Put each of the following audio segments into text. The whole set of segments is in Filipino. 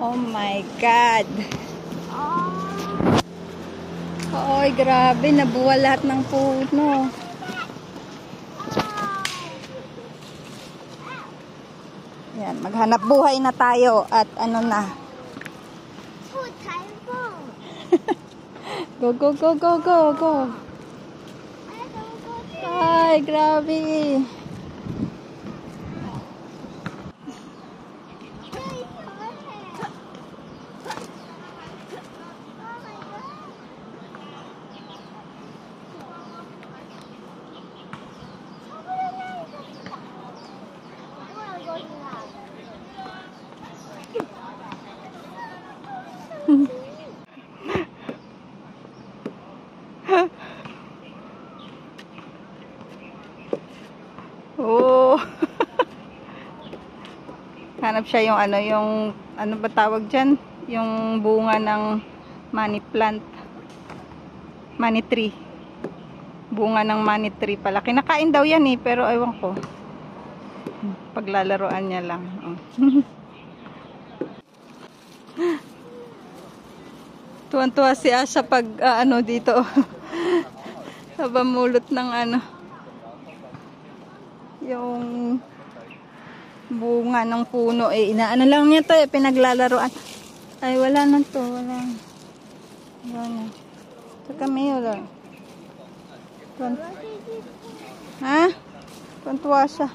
Oh my God. Oy, grabe. Nabuwal lahat ng puno. Yan, maghanap buhay na tayo. At ano na. Go, go, go, go, go, go. Ay, grabe. Oh. Hanap siya yung ano ba tawag dyan? Yung bunga ng money plant. Money tree. Bunga ng money tree pala. Kinakain daw yan eh, pero ewan ko. Paglalaroan niya lang. Oh. Tuwan-tuwa si Asha pag ano dito. Sabamulot ng ano. Yung bunga ng puno eh. Inaano lang niya to eh. Pinaglalaroan. Ay wala na to. Wala na. Ito kami wala. Ha? Tuwan-tuwa siya.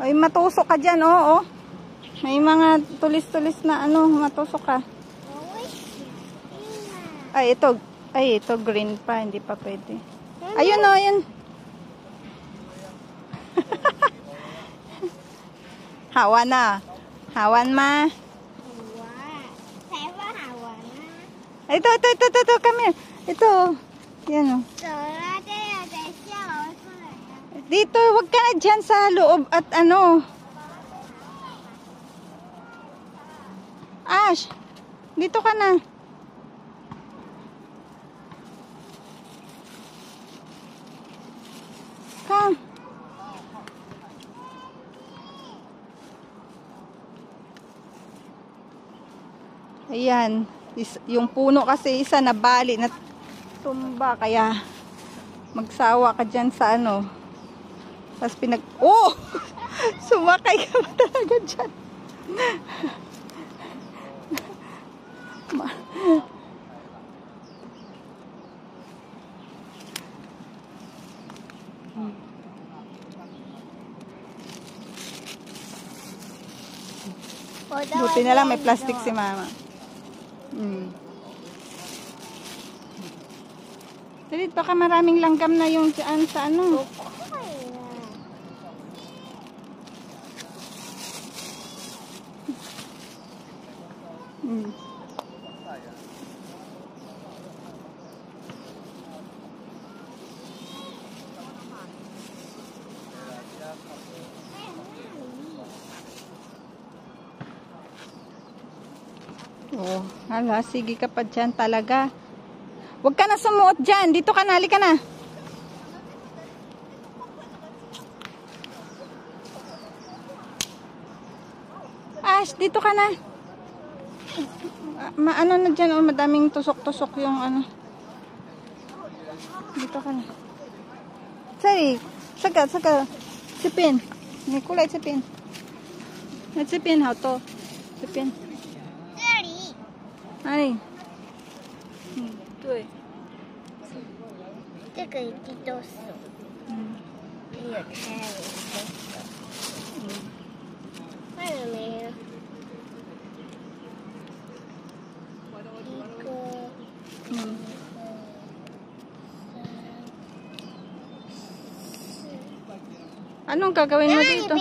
Ay matusok ka dyan oh. May mga tulis-tulis na ano. Matusok ka. Ay ito green pa. Hindi pa pwede. Ayun oh. Ayun. Hawa na. Hawan ma. Ito. Come here. Ito. Yan o. Dito. Huwag ka na dyan sa loob at ano. Ash. Dito ka na. Come. Ayan, yung puno kasi isa nabali na tumba kaya magsawa ka dyan sa ano. Tapos oh! Sumakay ka ba talaga dyan? Buti na lang may plastic si mama. Dali, baka maraming langgam na yung dyan sa ano. Oh, hala, sige ka pa dyan talaga. Huwag ka na sumuot dyan. Dito ka na, halika na. Ash, dito ka na. Ano na dyan, oh, madaming tusok-tusok yung ano. Dito ka na. Sorry, saka. Sipin. May kulay sipin. Sipin, how to? Sipin. Ay. 对。这个一定都熟。还有开了换了没有？Anong gagawin mo dito?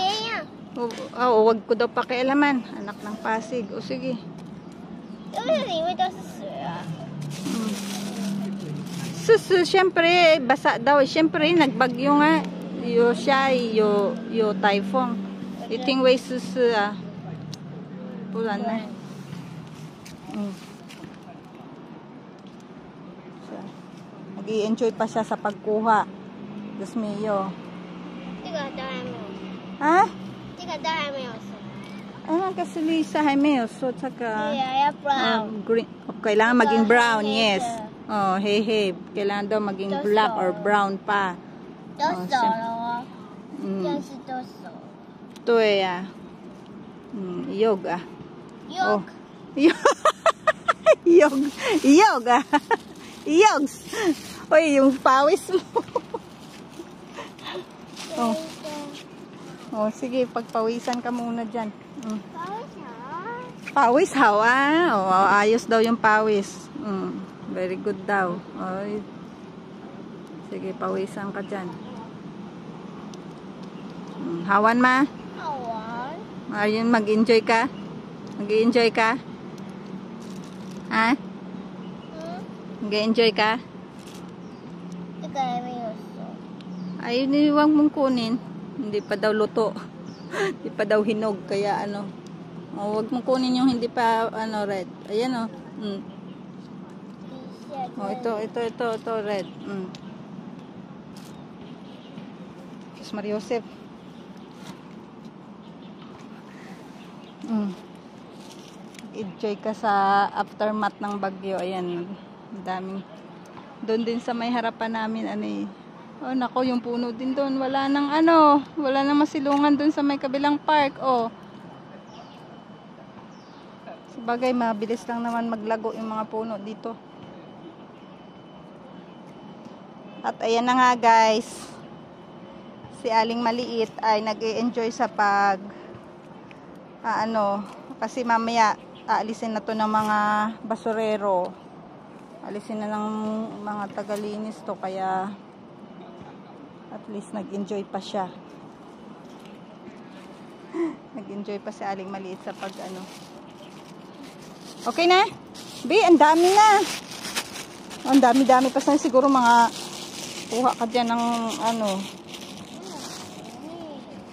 Huwag ko daw pakialaman. Anak ng Pasig. O sige. 因为里面都是水啊。Siyempre, basa daw. Siyempre, nagbagyo nga. Yo typhoon. Iting way pulan na. Nag-i-enjoy pa siya sa pagkuha. Diyos mio. 这个都还没有。Ha? 这个都还没有熟。kasi Lisa, Jaime, so tsaka Yeah, brown. green. Kailangan maging brown, Hey, yes. Oh, hey. Kailangan daw maging Toso. black or brown pa. 多少了？这 Mm. 是多少 Ito iyog Oh. ？Yok. Iyog Iyogs. Uy, yung pawis mo. Oh, sige, pagpawisan ka muna dyan. Pawis, hawa. Oh, ayos daw yung pawis. Very good daw. Oy. Sige, pawisan ka dyan. Hawan ma? Hawan. Ayun, mag-enjoy ka? Mag-enjoy ka? Ha? Mag-enjoy ka? Ayun, huwag mong kunin. Hindi pa daw luto. Hindi pa daw hinog. Kaya huwag mong kunin yung hindi pa red. Ayan ito red. Diyos Maria Joseph. Enjoy ka sa aftermath ng bagyo. Ayan, daming. Doon din sa may harapan namin oh nako, yung puno din doon, wala nang wala nang masilungan doon sa may kabilang park. Sabagay, mabilis lang naman maglago yung mga puno dito. At ayan na nga guys, si Aling Maliit ay nag-e-enjoy sa kasi mamaya aalisin na to ng mga basurero, alisin na ng mga tagalinis to, kaya at least nag-enjoy pa siya. Nag-enjoy pa si Aling Maliit sa Okay na? Bi, ang dami na. Ang dami-dami pa sa siguro mga kuha ka dyan ng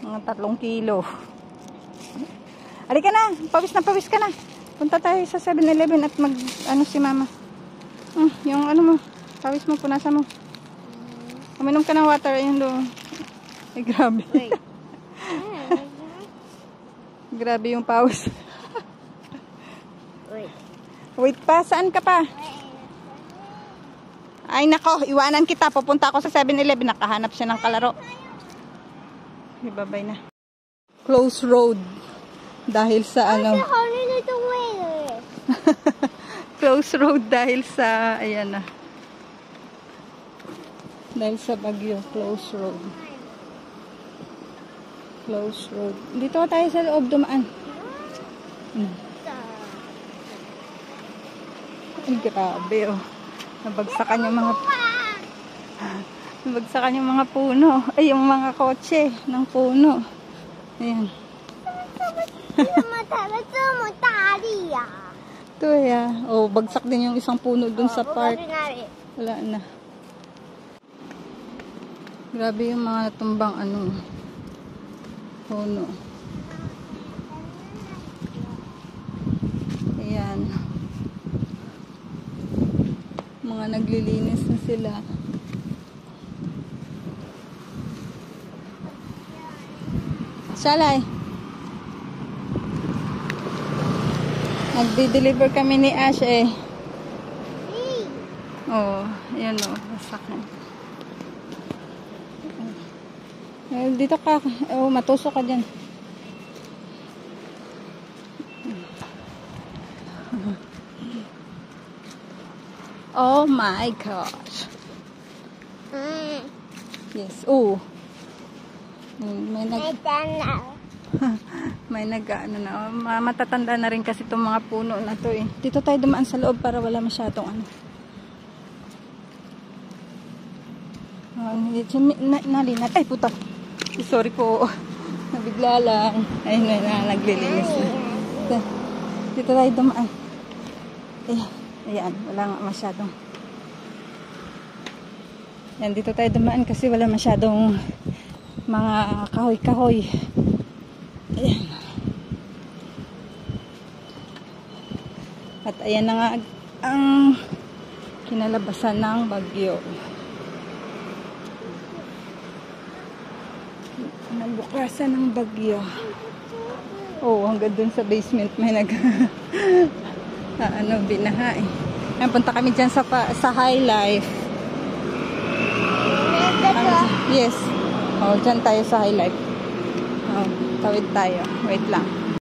mga 3 kilo. Halika na, pawis ka na. Punta tayo sa 7-Eleven at si mama. Yung mo, pawis mo, punasan mo. Uminom ka ng water, ayun doon. Ay, grabe. Grabe yung pawis. Wait pa, saan ka pa? Ay nako, iwanan kita. Pupunta ako sa 7-Eleven. Nakahanap siya ng kalaro. Ibabay na. Close road. Dahil sa close road dahil sa dahil sa bagyo. Close road. Dito tayo sa loob dumaan. Ay, grabe nabagsakan yung mga puno. Ay, yung mga kotse ng puno. Ayan. Ito bagsak din yung isang puno dun sa park. Wala na. Grabe yung mga natumbang puno. Ayan. Mga naglilinis na sila. Salay. Nagdi-deliver kami ni Ash Ayan masakan. Dito ka. Matusok ka dyan. Oh my gosh. Yes. May matatanda na rin kasi itong mga puno na to Dito tayo dumaan sa loob para wala masyadong nalinat. Ay puta. Sorry po. Nabigla lang. Ayun na, naglilinis na. Dito tayo dumaan. Ayan, wala nga masyadong. Yan, dito tayo dumaan kasi wala masyadong mga kahoy-kahoy. Ayan. At ayan na nga ang kinalabasan ng bagyo. Nabukasan ng bagyo. Oh, hanggang dun sa basement may nag binaha eh. Ayan, punta kami dyan sa High Life. Yes. Oh, dyan tayo sa High Life. Oh, tawid tayo. Wait lang.